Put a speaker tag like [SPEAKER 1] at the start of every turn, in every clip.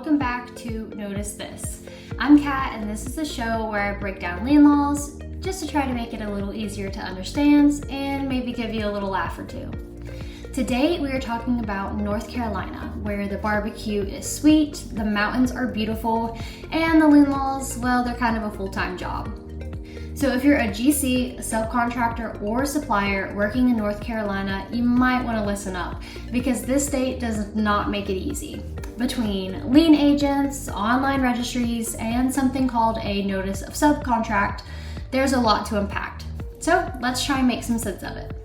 [SPEAKER 1] welcome back to Notice This. I'm Kat, and this is the show where I break down lien laws just to try to make it a little easier to understand and maybe give you a little laugh or two. Today we are talking about North Carolina, where the barbecue is sweet, the mountains are beautiful, and the lien laws, well, they're kind of a full-time job. So if you're a GC, a subcontractor, or supplier working in North Carolina, you might want to listen up because this state does not make it easy. Between lien agents, online registries, and something called a notice of subcontract, there's a lot to unpack. So let's try and make some sense of it.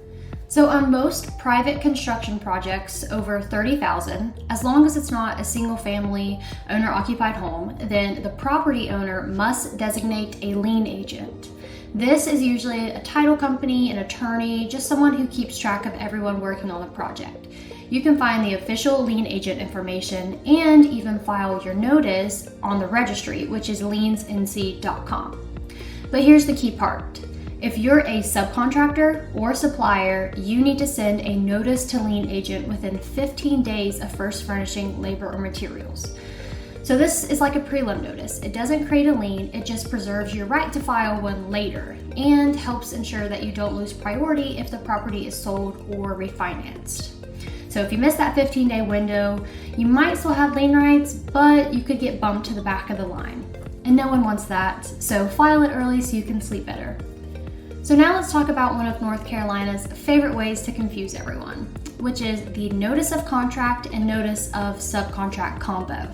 [SPEAKER 1] So on most private construction projects over 30,000, as long as it's not a single family owner-occupied home, then the property owner must designate a lien agent. This is usually a title company, an attorney, just someone who keeps track of everyone working on the project. You can find the official lien agent information and even file your notice on the registry, which is liensnc.com. But here's the key part. If you're a subcontractor or supplier, you need to send a notice to lien agent within 15 days of first furnishing labor or materials. So this is like a prelim notice. It doesn't create a lien, it just preserves your right to file one later and helps ensure that you don't lose priority if the property is sold or refinanced. So if you miss that 15-day window, you might still have lien rights, but you could get bumped to the back of the line. And no one wants that, so file it early so you can sleep better. So now let's talk about one of North Carolina's favorite ways to confuse everyone, which is the notice of contract and notice of subcontract combo.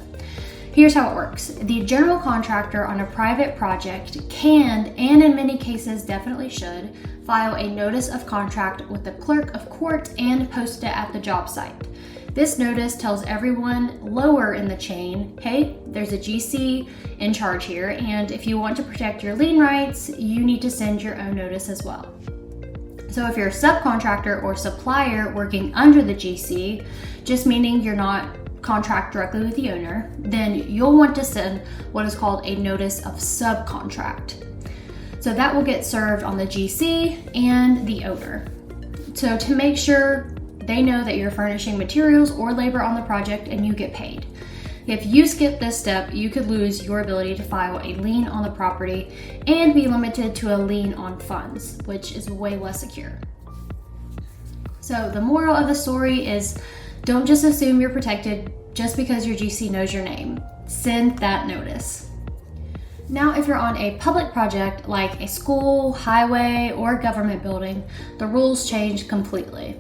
[SPEAKER 1] Here's how it works. The general contractor on a private project can, and in many cases definitely should, file a notice of contract with the clerk of court and post it at the job site. This notice tells everyone lower in the chain, hey, there's a GC in charge here, and if you want to protect your lien rights, you need to send your own notice as well. So if you're a subcontractor or supplier working under the GC, just meaning you're not contract directly with the owner, then you'll want to send what is called a notice of subcontract. So that will get served on the GC and the owner. So to make sure they know that you're furnishing materials or labor on the project and you get paid. If you skip this step, you could lose your ability to file a lien on the property and be limited to a lien on funds, which is way less secure. So the moral of the story is don't just assume you're protected just because your GC knows your name. Send that notice. Now, if you're on a public project like a school, highway, or government building, the rules change completely.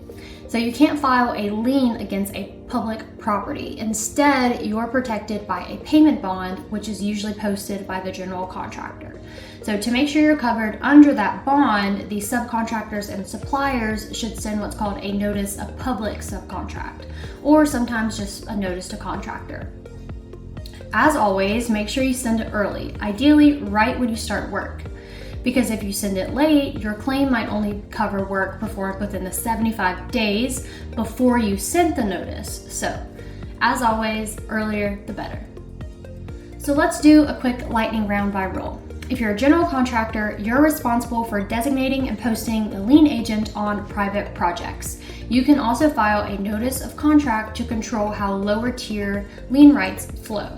[SPEAKER 1] So you can't file a lien against a public property. Instead, you're protected by a payment bond, which is usually posted by the general contractor. So to make sure you're covered under that bond, the subcontractors and suppliers should send what's called a notice of public subcontract, or sometimes just a notice to contractor. As always, make sure you send it early, ideally right when you start work. Because if you send it late, your claim might only cover work performed within the 75 days before you sent the notice. So, as always, earlier the better. So let's do a quick lightning round by rule. If you're a general contractor, you're responsible for designating and posting the lien agent on private projects. You can also file a notice of contract to control how lower tier lien rights flow.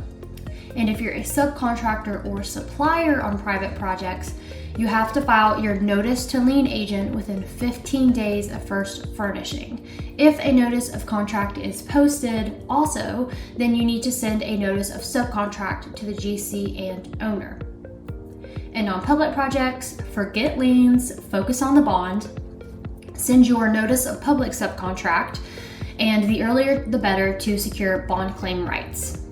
[SPEAKER 1] And if you're a subcontractor or supplier on private projects, you have to file your notice to lien agent within 15 days of first furnishing. If a notice of contract is posted also, then you need to send a notice of subcontract to the GC and owner. And on public projects, forget liens, focus on the bond, send your notice of public subcontract, and the earlier the better to secure bond claim rights.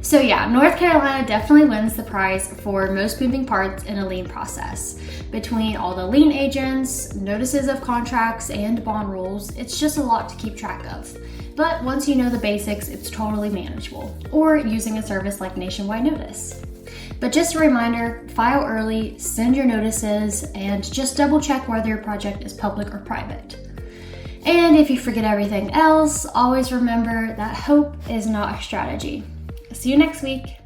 [SPEAKER 1] So yeah, North Carolina definitely wins the prize for most moving parts in a lien process. Between all the lien agents, notices of contracts, and bond rules, it's just a lot to keep track of. But once you know the basics, it's totally manageable, or using a service like Nationwide Notice. But just a reminder, file early, send your notices, and just double check whether your project is public or private. And if you forget everything else, always remember that hope is not a strategy. See you next week.